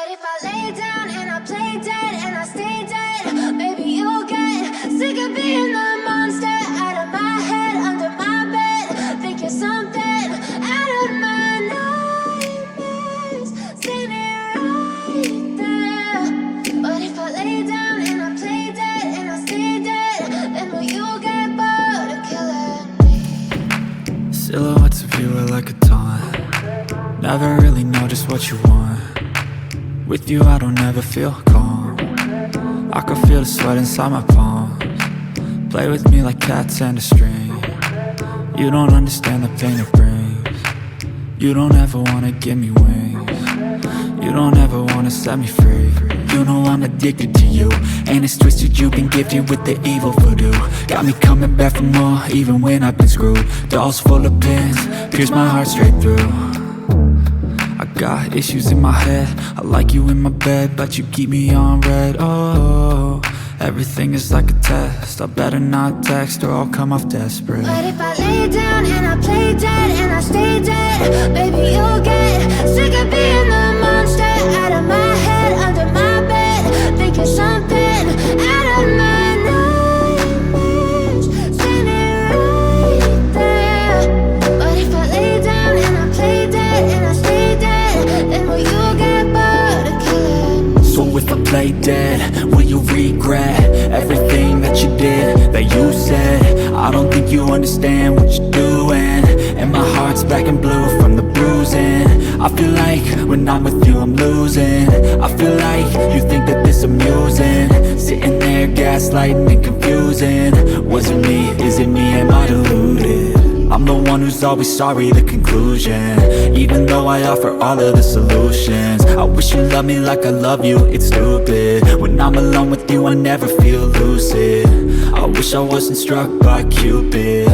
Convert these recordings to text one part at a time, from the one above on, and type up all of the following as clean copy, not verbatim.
What if I lay down and I play dead and I stay dead? Maybe you'll get sick of being the monster out of my head, under my bed. Think you're something out of my nightmares, standing right there. What if I lay down and I play dead and I stay dead? Then will you get bored of killing me? Silhouettes of you are like a taunt. Never really know just what you want. With you I don't ever feel calm. I can feel the sweat inside my palms. Play with me like cats and a string. You don't understand the pain it brings. You don't ever wanna give me wings. You don't ever wanna set me free. You know I'm addicted to you, and it's twisted, you've been gifted with the evil voodoo. Got me coming back for more, even when I've been screwed. Dolls full of pins, pierce my heart straight through. I got issues in my head, I like you in my bed, but you keep me on red. Oh, everything is like a test, I better not text or I'll come off desperate. What if I lay down and I play dead and I stay dead? Maybe you'll get sick of being the monster out of my head, under my bed. Think you're something out of my nightmares, standing right there. What if I lay down and I play dead and I stay dead? Then will you get bored of killing me? So if I play dead, will you regret everything that you did, that you said? I don't think you understand what you're doing, and my heart's black and blue from the bruising. I feel like when I'm with you I'm losing. I feel like you think that this amusing, sitting there gaslighting and confusing. Was it me? Is it me? Am I deluded? I'm the one who's always sorry, the conclusion, even though I offer all of the solutions. I wish you loved me like I love you, it's stupid. When I'm alone with you I never feel lucid. I wish I wasn't struck by Cupid.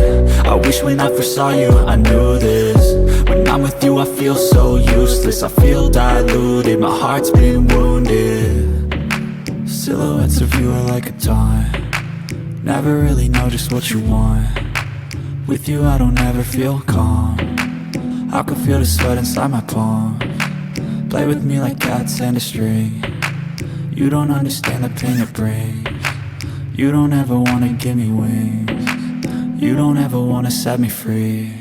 I wish when I first saw you I knew this. When I'm with you I feel so useless, I feel diluted, my heart's been wounded. Silhouettes of you are like a taunt. Never really know just what you want. With you I don't ever feel calm. I can feel the sweat inside my palms. Play with me like cats and a string. You don't understand the pain it brings. You don't ever wanna give me wings. You don't ever wanna set me free.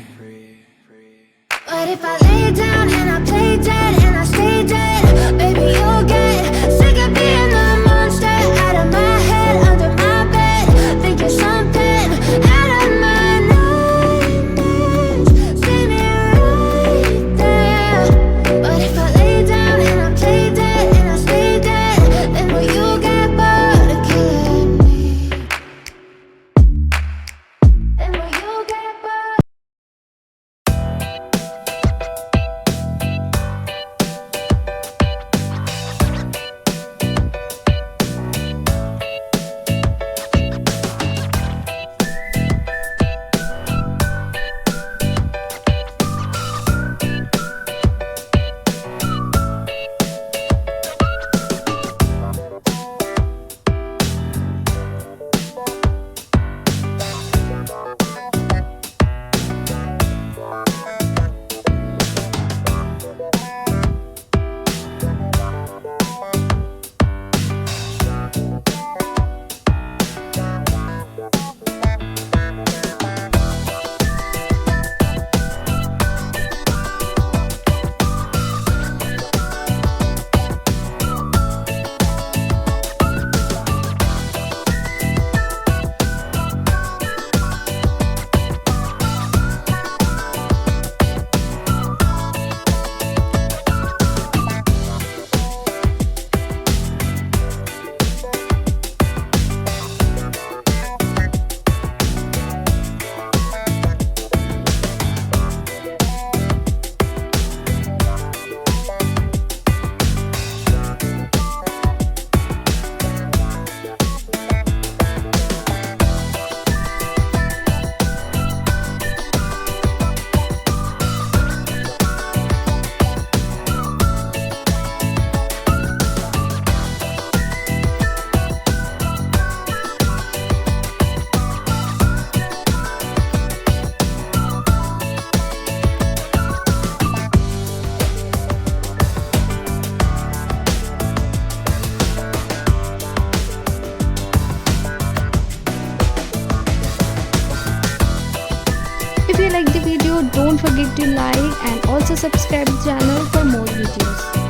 What if I lay down and I play dead and I stay dead? Maybe you'll get sick of being the monster out of my head, under my bed. Think you're something out of my nightmares, standing right there. What if I lay down and I play dead and I stay dead? Then will you get bored of killing me? Then will you get bored? you like the video, don't forget to like and also subscribe the channel for more videos.